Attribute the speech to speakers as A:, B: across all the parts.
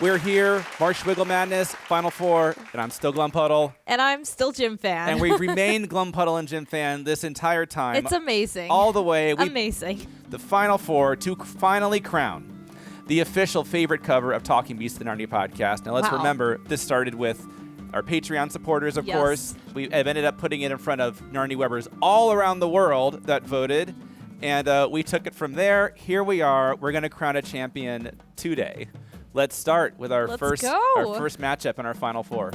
A: We're here, March Wiggle Madness, Final Four, and I'm still Glum Puddle.
B: And I'm still Jim Fan.
A: And we've remained Glum Puddle and Jim Fan this entire time.
B: It's amazing.
A: All the way.
B: Amazing.
A: The Final Four to finally crown the official favorite cover of Talking Beasts, the Narnia podcast. Now, let's remember, this started with our Patreon supporters, of course. We have ended up putting it in front of NarniaWebbers all around the world that voted. And we took it from there. Here we are. We're going to crown a champion today. Let's start with our first matchup in our Final Four.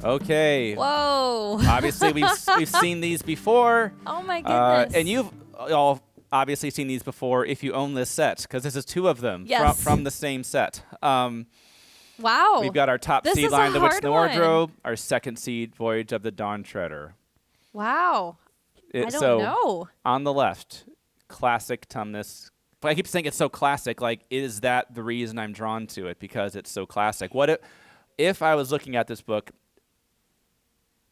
A: Okay.
B: Whoa.
A: Obviously, we've seen these before.
B: Oh, my goodness.
A: And you've all obviously seen these before if you own this set, because this is two of them from the same set.
B: Wow.
A: We've got our top seed, Lion, the Witch, and the Wardrobe. Our second seed, Voyage of the Dawn Treader.
B: Wow. I don't know.
A: On the left, classic Tumnus. But I keep saying it's so classic. Like, is that the reason I'm drawn to it? Because it's so classic. What if I was looking at this book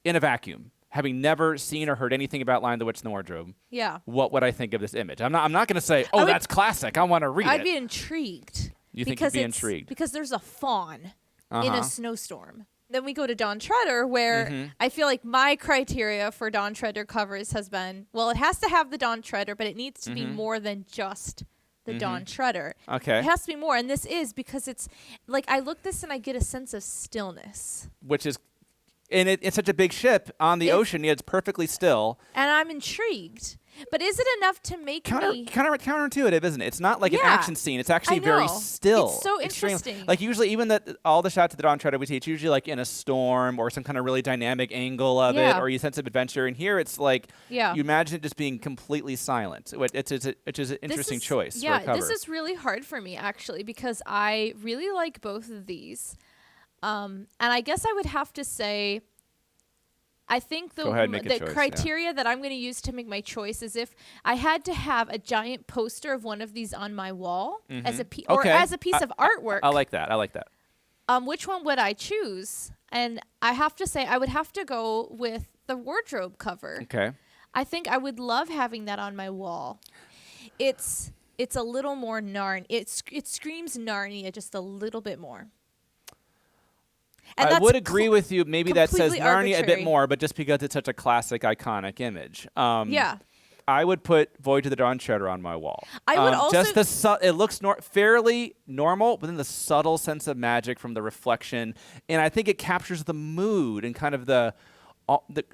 A: in a vacuum, having never seen or heard anything about Lion, the Witch, and the Wardrobe?
B: Yeah.
A: What would I think of this image? I'm not going to say, that's classic. I want to read it.
B: I'd be intrigued.
A: You think you'd be intrigued?
B: Because there's a fawn in a snowstorm. Then we go to Dawn Treader, where I feel like my criteria for Dawn Treader covers has been, well, it has to have the Dawn Treader, but it needs to be more than just the Dawn Treader.
A: Okay.
B: It has to be more. And this is because it's like, I look this and I get a sense of stillness.
A: Which is, and it's such a big ship on the ocean, it's perfectly still.
B: And I'm intrigued. But is it enough to make me...
A: Counterintuitive, isn't it? It's not like an action scene. It's actually very still.
B: It's so interesting.
A: Like, usually, even all the shots of the Dawn Treader we see, it's usually like in a storm or some kind of really dynamic angle of it, or you sense of adventure. And here, it's like, you imagine it just being completely silent, which is an interesting choice for a cover.
B: This is really hard for me, actually, because I really like both of these. And I guess I would have to say... I think the criteria that I'm going to use to make my choice is if I had to have a giant poster of one of these on my wall as a piece of artwork.
A: I like that.
B: Which one would I choose? And I have to say I would have to go with the wardrobe cover.
A: Okay.
B: I think I would love having that on my wall. It's a little more Narnia. It screams Narnia just a little bit more. And
A: I would agree with you. Maybe that says Narnia a bit more, but just because it's such a classic, iconic image. I would put Voyage of the Dawn Treader on my wall.
B: I would also...
A: it looks fairly normal, but then the subtle sense of magic from the reflection. And I think it captures the mood and kind of the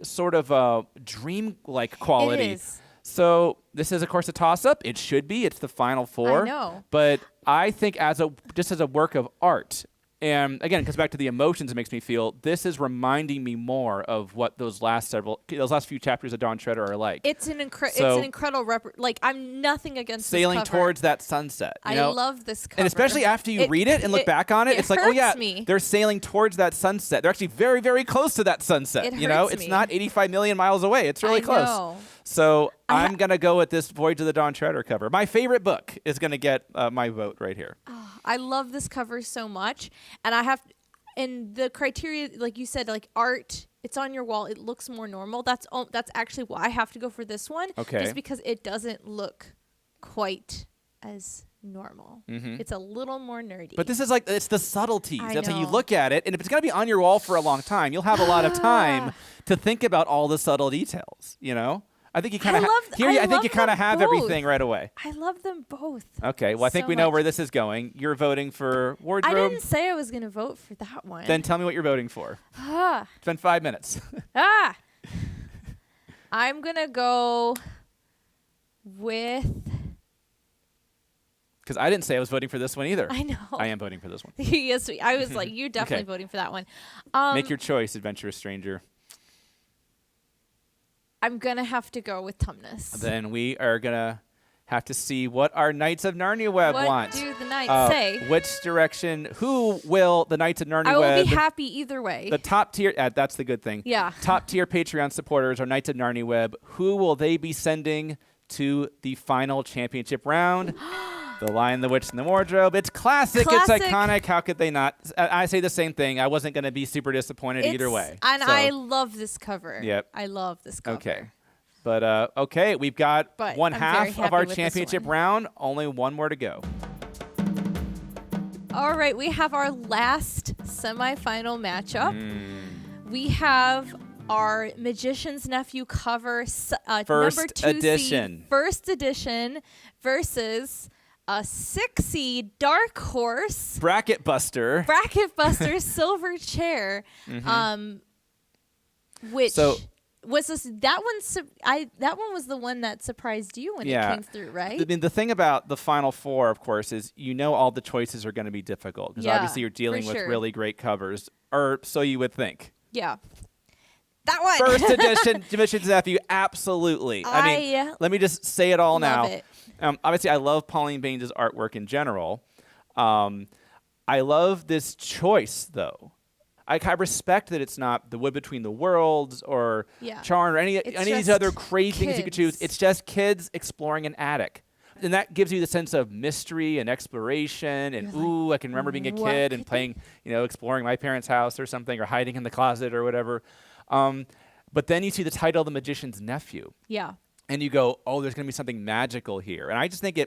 A: sort of dream-like quality.
B: It is.
A: So this is, of course, a toss-up. It should be. It's the Final Four.
B: I know.
A: But I think just as a work of art... And again, it comes back to the emotions it makes me feel. This is reminding me more of what those last few chapters of Dawn Treader are like.
B: It's an incredible like, I'm nothing against
A: sailing
B: this cover.
A: Towards that sunset.
B: I love this cover.
A: And especially after you read it and look back on it, it's like, they're sailing towards that sunset. They're actually very, very close to that sunset. It's not 85 million miles away. It's really close. Know. So I'm going to go with this Voyage of the Dawn Treader cover. My favorite book is going to get my vote right here.
B: I love this cover so much. And the criteria, like you said, like art, it's on your wall. It looks more normal. That's actually why I have to go for this one.
A: Okay.
B: Just because it doesn't look quite as normal. It's a little more nerdy.
A: But this is like, it's the subtleties. That's how you look at it. And if it's going to be on your wall for a long time, you'll have a lot of time to think about all the subtle details, I think you kind of have everything right away.
B: I love them both.
A: Okay, well, I think we know where this is going. You're voting for wardrobe.
B: I didn't say I was going to vote for that one.
A: Then tell me what you're voting for. It's been 5 minutes.
B: I'm going to go with...
A: Because I didn't say I was voting for this one either.
B: I know.
A: I am voting for this one.
B: Yes, I was like, you're definitely voting for that one.
A: Make your choice, adventurous stranger.
B: I'm going to have to go with Tumnus.
A: Then we are going to have to see what our Knights of Narnia Web want.
B: What do the Knights say?
A: Which direction? Who will the Knights of Narnia Web...
B: I will be happy either way.
A: The top tier... that's the good thing.
B: Yeah.
A: Top tier Patreon supporters are Knights of Narnia Web. Who will they be sending to the final championship round? The Lion, the Witch, and the Wardrobe. It's classic. It's iconic. How could they not? I say the same thing. I wasn't going to be super disappointed either way.
B: And I love this cover.
A: Yep.
B: I love this cover.
A: Okay. But, we've got one half of our championship round. Only one more to go.
B: All right, we have our last semifinal matchup. We have our Magician's Nephew cover, number 2
A: edition.
B: seed, first edition, versus a 6 seed Dark Horse
A: Bracket Buster
B: Silver Chair, which was this, that one was the one that surprised you when it came through, right?
A: I mean, the thing about the Final Four, of course, is all the choices are going to be difficult because obviously you're dealing with really great covers, or so you would think.
B: Yeah. That one.
A: First edition Magician's Nephew, absolutely. I mean, let me just say it all now.
B: It.
A: Obviously, I love Pauline Baynes' artwork in general. I love this choice, though. I respect that it's not The Wood Between the Worlds or Charm or any of these other crazy things you could choose. It's just kids exploring an attic. And that gives you the sense of mystery and exploration. And, I can remember being a kid and playing, exploring my parents' house or something, or hiding in the closet or whatever. But then you see the title, The Magician's Nephew.
B: Yeah.
A: And you go, oh, there's going to be something magical here. And I just think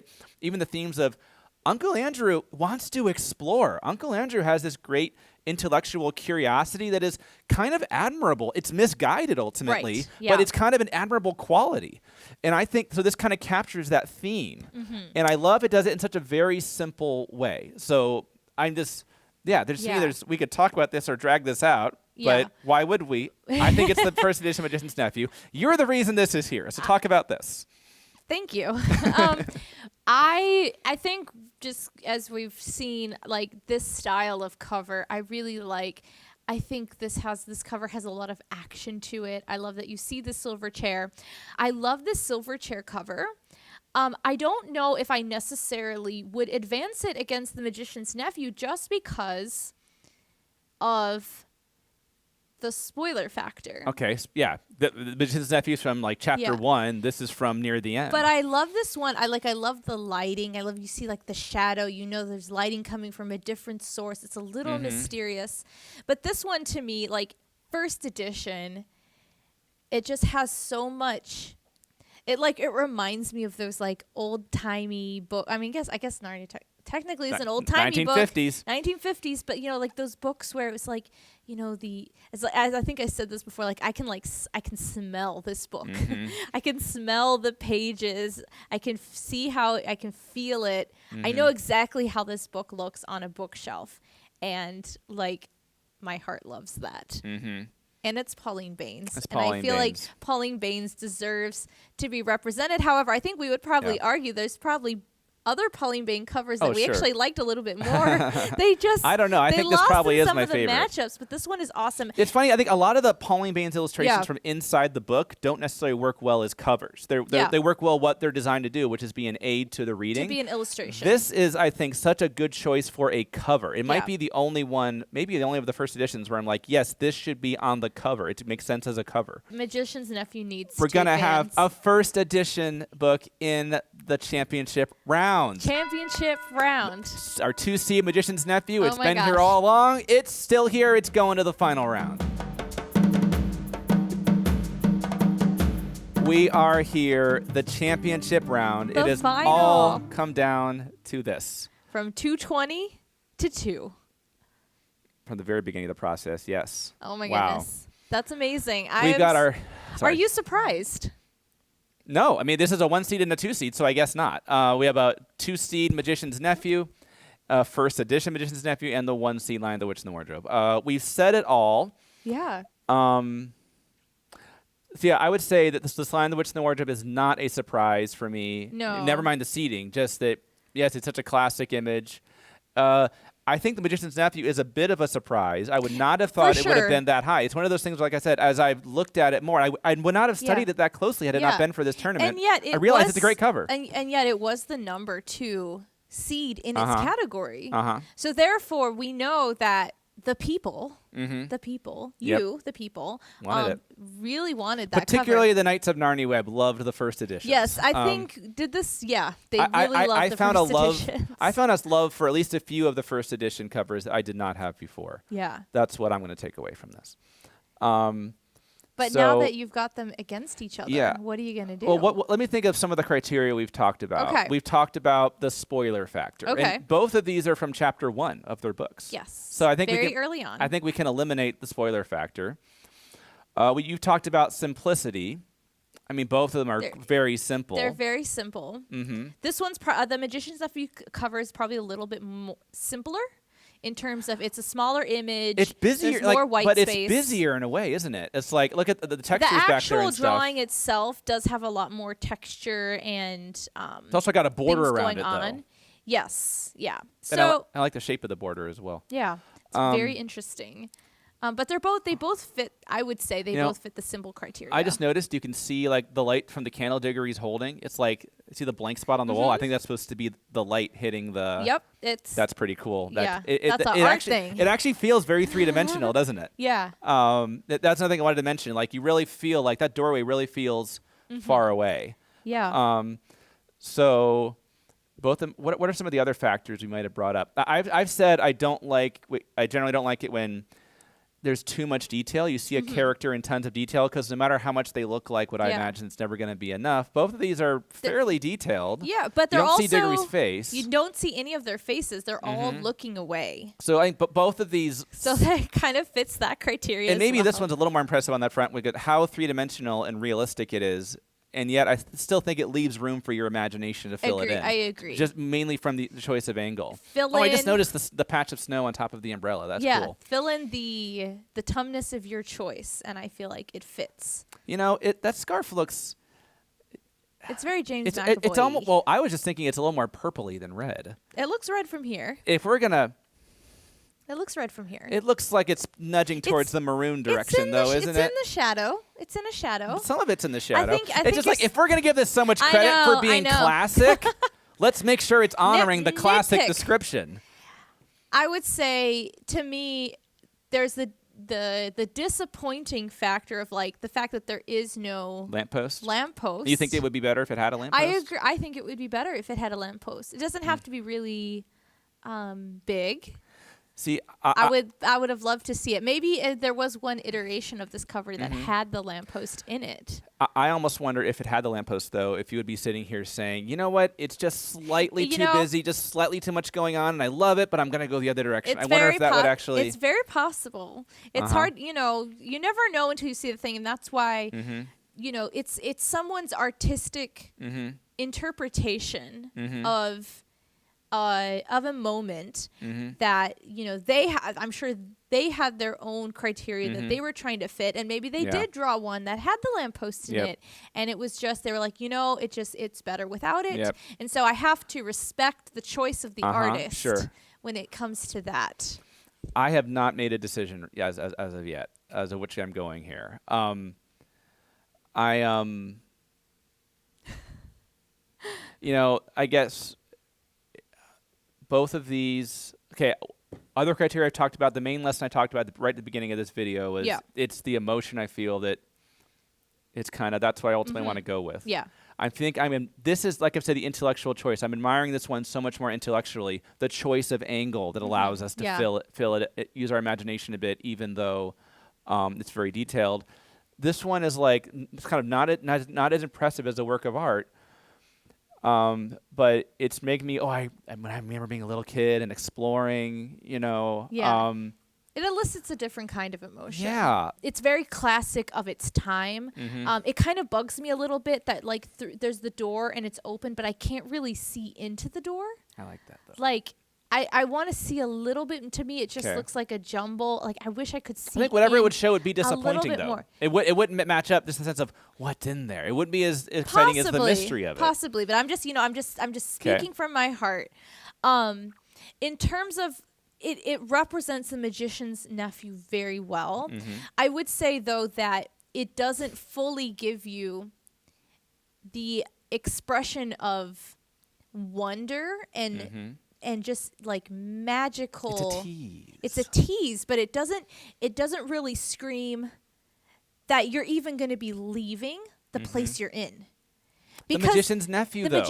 A: even the themes of Uncle Andrew wants to explore. Uncle Andrew has this great intellectual curiosity that is kind of admirable. It's misguided ultimately, but it's kind of an admirable quality. And I think, so this kind of captures that theme. And I love it does it in such a very simple way. So I'm just, we could talk about this or drag this out. But why would we? I think it's the first edition of Magician's Nephew. You're the reason this is here. So talk about this.
B: Thank you. I think just as we've seen, like, this style of cover, I really like. I think this cover has a lot of action to it. I love that you see the silver chair. I love this silver chair cover. I don't know if I necessarily would advance it against the Magician's Nephew just because of the spoiler factor.
A: Okay, yeah. The Magician's Nephew is from like chapter 1. This is from near the end.
B: But I love this one. I love the lighting. I love you see like the shadow. There's lighting coming from a different source. It's a little mysterious. But this one to me, like first edition, it just has so much. It reminds me of those like old timey book. I mean, I guess Narnia technically is an old timey book. 1950s, but like those books where it was like, as I think I said this before, like I can smell this book. I can smell the pages. I can see how I can feel it. I know exactly how this book looks on a bookshelf, and like my heart loves that. And it's Pauline Baynes. I feel like Pauline Baynes deserves to be represented. However, I think we would probably argue there's probably other Pauline Baynes covers that we actually liked a little bit more. I
A: don't know. I think this probably is my favorite.
B: Some of the matchups, but this one is awesome.
A: It's funny. I think a lot of the Pauline Baynes illustrations from inside the book don't necessarily work well as covers. They work well what they're designed to do, which is be an aid to the reading.
B: To be an illustration.
A: This is, I think, such a good choice for a cover. It might be the only one, maybe the only of the first editions where I'm like, yes, this should be on the cover. It makes sense as a cover.
B: Magician's Nephew needs
A: We're going to have a first edition book in the championship round. Our 2 seed Magician's Nephew. It's been here all along. It's still here. It's going to the final round. We are here, the championship round. It has all come down to this.
B: From 220 to 2.
A: From the very beginning of the process, yes.
B: Oh my goodness. That's amazing.
A: Are
B: you surprised?
A: No, I mean, this is a 1 seed and a 2 seed, so I guess not. We have a 2 seed Magician's Nephew, first edition Magician's Nephew, and the 1 seed Lion, the Witch, and the Wardrobe. We've said it all.
B: Yeah.
A: So yeah, I would say that this Lion, the Witch, and the Wardrobe is not a surprise for me.
B: No.
A: Never mind the seeding, just that, yes, it's such a classic image. I think The Magician's Nephew is a bit of a surprise. I would not have thought it would have been that high. It's one of those things, like I said, as I've looked at it more, I would not have studied it that closely had it not been for this tournament.
B: And yet
A: I realize it's a great cover.
B: And yet it was the number 2 seed in its category. So therefore, we know that the people, really wanted that
A: Particularly
B: cover.
A: the Knights of NarniaWeb loved the first edition.
B: Yes, I think they really loved the first edition.
A: I found us love for at least a few of the first edition covers that I did not have before.
B: Yeah.
A: That's what I'm going to take away from this.
B: But now that you've got them against each other, what are you going to do?
A: Well, let me think of some of the criteria we've talked about.
B: Okay.
A: We've talked about the spoiler factor.
B: Okay.
A: And both of these are from chapter 1 of their books.
B: Yes.
A: So I think
B: very early on.
A: I think we can eliminate the spoiler factor. You've talked about simplicity. I mean, both of them are very simple.
B: They're very simple.
A: Mm-hmm.
B: This one's the Magician Stuff you cover is probably a little bit simpler. In terms of it's a smaller image,
A: it's busier,
B: more white
A: but
B: space.
A: It's busier in a way, isn't it? It's like look at the textures back there and stuff.
B: The actual drawing itself does have a lot more texture and
A: it's also got a border around it,
B: though. Yes, yeah.
A: And
B: so
A: I like the shape of the border as well.
B: Yeah, it's very interesting. But they both fit. I would say they both fit the symbol criteria.
A: I just noticed you can see like the light from the candle digger he's holding. It's like see the blank spot on the wall. I think that's supposed to be the light hitting the.
B: Yep,
A: that's pretty cool.
B: That's an art thing.
A: It actually feels very 3-dimensional, doesn't it?
B: Yeah.
A: That's another thing I wanted to mention. Like you really feel like that doorway really feels far away.
B: Yeah.
A: So. Both of them, what are some of the other factors we might have brought up? I've said I generally don't like it when there's too much detail. You see a character in tons of detail because no matter how much they look like what I imagine, it's never going to be enough. Both of these are fairly detailed.
B: Yeah, but they're
A: also... You don't see Diggory's face.
B: You don't see any of their faces. They're all looking away.
A: So I think both of these...
B: So that kind of fits that criteria
A: And maybe this one's a little more impressive on that front. We get how 3-dimensional and realistic it is. And yet I still think it leaves room for your imagination to fill it in.
B: I agree.
A: Just mainly from the choice of angle.
B: I
A: just noticed the patch of snow on top of the umbrella. That's cool.
B: Fill in the tumness of your choice, and I feel like it fits.
A: That scarf looks...
B: It's very James McAvoy.
A: It's almost... Well, I was just thinking it's a little more purpley than red.
B: It looks red from here.
A: If we're going to...
B: It looks red from here.
A: It looks like it's nudging towards the maroon direction, though, isn't it?
B: It's in the shadow. It's in a shadow.
A: Some of it's in the shadow.
B: I think
A: it's just like, if we're going to give this so much credit for being classic, let's make sure it's honoring the classic description.
B: I would say, to me, there's the disappointing factor of like the fact that there is no
A: lamppost.
B: You
A: think it would be better if it had a lamppost?
B: I agree. I think it would be better if it had a lamppost. It doesn't have to be really big.
A: See,
B: I would have loved to see it. Maybe there was one iteration of this cover that had the lamppost in it.
A: I almost wonder if it had the lamppost, though, if you would be sitting here saying, you know what, it's just slightly too busy, just slightly too much going on, and I love it, but I'm going to go the other direction. I wonder if that would actually...
B: It's very possible. It's hard, you never know until you see the thing, and that's why, it's someone's artistic interpretation of a moment that I'm sure they had their own criteria that they were trying to fit, and maybe they did draw one that had the lamppost in it, and it was just they were like, it's better without it, and so I have to respect the choice of the artist when it comes to that.
A: I have not made a decision as of yet as of which I'm going here. I guess. Both of these, other criteria I've talked about, the main lesson I talked about right at the beginning of this video was it's the emotion I feel that it's that's what I ultimately want to go with. Yeah. I think this is, like I've said, the intellectual choice. I'm admiring this one so much more intellectually, the choice of angle that allows us to fill it, use our imagination a bit, even though it's very detailed. This one is like, it's kind of not as impressive as a work of art. But it's making me, I remember being a little kid and exploring,
B: Yeah. It elicits a different kind of emotion.
A: Yeah.
B: It's very classic of its time. It kind of bugs me a little bit that like there's the door and it's open, but I can't really see into the door.
A: I like that though.
B: Like, I want to see a little bit. And to me, it just looks like a jumble. Like, I wish I could see.
A: I think whatever it would show would be disappointing, though.
B: More.
A: It wouldn't match up just in the sense of what's in there. It wouldn't be as exciting as the mystery of it.
B: Possibly, but I'm just speaking from my heart. In terms of it represents the magician's nephew very well. I would say though that it doesn't fully give you the expression of wonder and just like magical. It's a tease, but it doesn't really scream that you're even going to be leaving the place you're in.
A: The magician's nephew, though.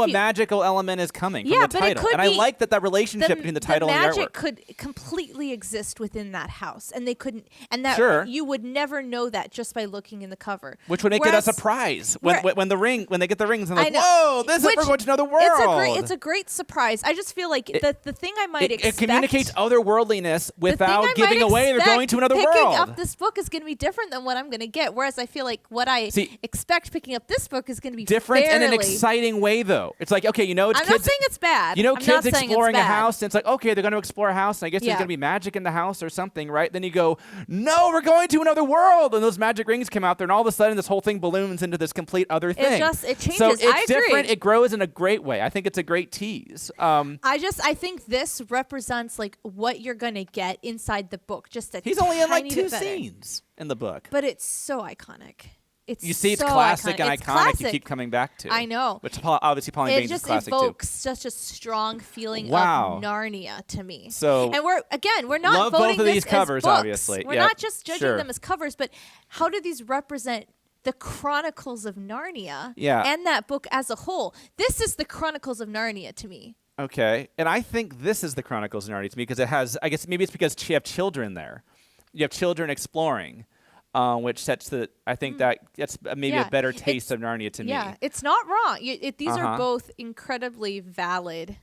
A: A magical element is coming from the title. And I like that relationship between the title and the artwork.
B: The magic could completely exist within that house, and they couldn't, and that you would never know that just by looking in the cover.
A: Which would make it a surprise when they get the rings and whoa, we're going to another world.
B: It's a great surprise. I just feel like the thing I might expect.
A: It communicates otherworldliness without giving away they're going to another world.
B: Picking up this book is going to be different than what I'm going to get. Whereas I feel like what I expect picking up this book is going to be
A: different in an exciting way, though. It's like, okay, it's
B: I'm
A: kids.
B: not saying it's bad.
A: Kids exploring a house, and it's like, okay, they're going to explore a house, and I guess there's going to be magic in the house or something, right? Then you go, no, we're going to another world, and those magic rings come out there, and all of a sudden this whole thing balloons into this complete other thing.
B: It changes.
A: So it's different. It grows in a great way. I think it's a great tease.
B: I think this represents like what you're going to get inside the book.
A: He's only in like 2 scenes in the book,
B: but it's so iconic.
A: It's classic and iconic. You keep coming back to.
B: I know.
A: Which obviously Pauline Baines is classic too.
B: It just evokes such a strong feeling of Narnia to me.
A: So,
B: and we're not
A: love
B: voting
A: both of these covers,
B: books.
A: obviously.
B: We're not just judging them as covers, but how do these represent the Chronicles of Narnia and that book as a whole? This is the Chronicles of Narnia to me.
A: Okay, and I think this is the Chronicles of Narnia to me because it has. I guess maybe it's because you have children there. You have children exploring. Which sets I think that's maybe a better taste of Narnia to me.
B: Yeah, it's not wrong. These are both incredibly valid.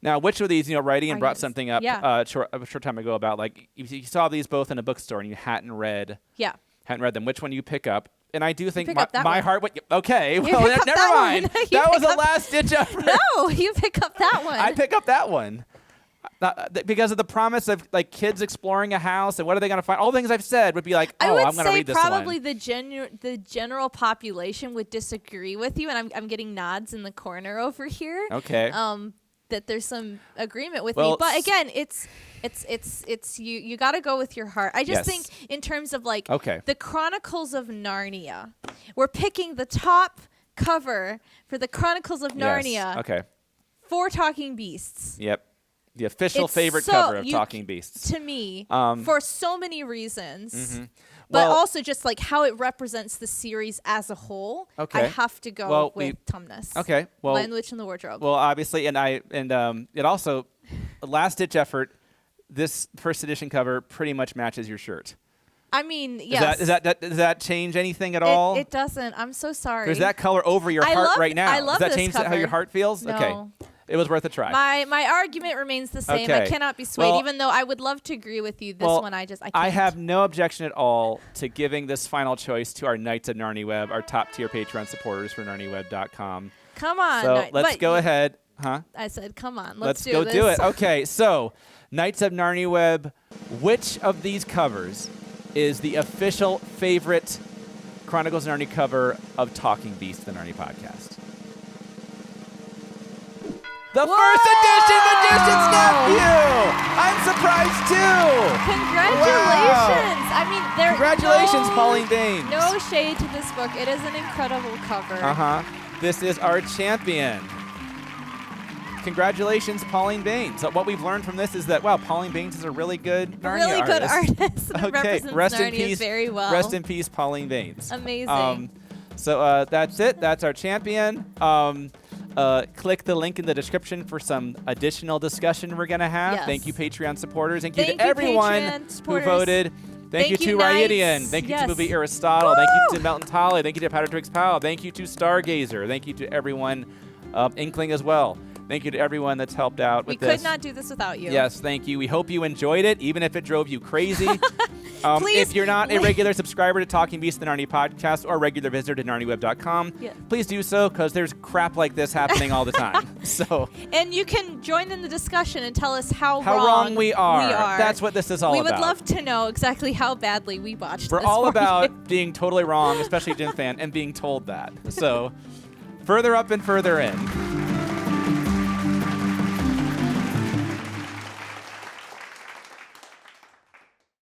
A: Now, which of these, Writing brought something up a short time ago about like you saw these both in a bookstore and you hadn't read them. Which one you pick up? And I do think my heart. Okay, well, never mind. That was a last ditch effort.
B: No, you pick up that one.
A: I pick up that one. Because of the promise of like kids exploring a house and what are they going to find? All the things I've said would be like, I'm going to read this one.
B: I would say probably the general population would disagree with you, and I'm getting nods in the corner over here.
A: Okay.
B: That there's some agreement with me, but again, it's you got to go with your heart. I just think in terms of like the Chronicles of Narnia, we're picking the top cover for the Chronicles of Narnia.
A: Okay.
B: For Talking Beasts.
A: Yep. The official favorite cover of Talking Beasts.
B: To me, for so many reasons.
A: Mm-hmm.
B: But also just like how it represents the series as a whole. I have to go with Tumnus.
A: Okay. Well,
B: Lion, the Witch, and the Wardrobe.
A: Well, obviously, and it also, a last-ditch effort, this first edition cover pretty much matches your shirt.
B: I mean, yes.
A: Does that change anything at all?
B: It doesn't. I'm so sorry.
A: There's that color over your heart right now.
B: I love
A: Does that change how your heart feels?
B: No.
A: Okay. It was worth a try.
B: My argument remains the same.
A: Okay.
B: I cannot be swayed, even though I would love to agree with you. This one, I can't.
A: I have no objection at all to giving this final choice to our Knights of NarniaWeb, our top-tier Patreon supporters for NarniaWeb.com.
B: Come on.
A: So let's go ahead. Huh?
B: I said, come on. Let's
A: go do it. Okay, so Knights of NarniaWeb, which of these covers is the official favorite Chronicles of Narnia cover of Talking Beasts, the Narnia podcast? The first edition Magician's Nephew! I'm surprised too!
B: Congratulations!
A: Wow.
B: I mean,
A: Congratulations, Pauline Baines.
B: No shade to this book. It is an incredible cover.
A: This is our champion. Congratulations, Pauline Baines. So what we've learned from this is that, Pauline Baines is a really good Narnia
B: artist. Okay,
A: rest
B: Narnia
A: in peace.
B: Very well.
A: Rest in peace, Pauline Baines.
B: Amazing.
A: So that's it. That's our champion. Click the link in the description for some additional discussion we're going to have.
B: Yes.
A: Thank you, Patreon supporters. Thank you to everyone who voted. Thank you to
B: Knights.
A: Raidian. Thank you to Movie Aristotle. Thank you to Melton Tolley. Thank you to Powder Twix Powell. Thank you to Stargazer. Thank you to everyone, Inkling as well. Thank you to everyone that's helped out with this.
B: We could not do this without you.
A: Yes, thank you. We hope you enjoyed it, even if it drove you crazy. If you're not a regular subscriber to Talking Beasts, the Narnia podcast, or a regular visitor to NarniaWeb.com, please do so, because there's crap like this happening all the time.
B: And you can join in the discussion and tell us how
A: wrong we are. That's what this is all about.
B: We would love to know exactly how badly we botched
A: We're
B: this
A: all
B: for
A: about
B: you.
A: being totally wrong, especially Jim Fan, and being told that. So further up and further in.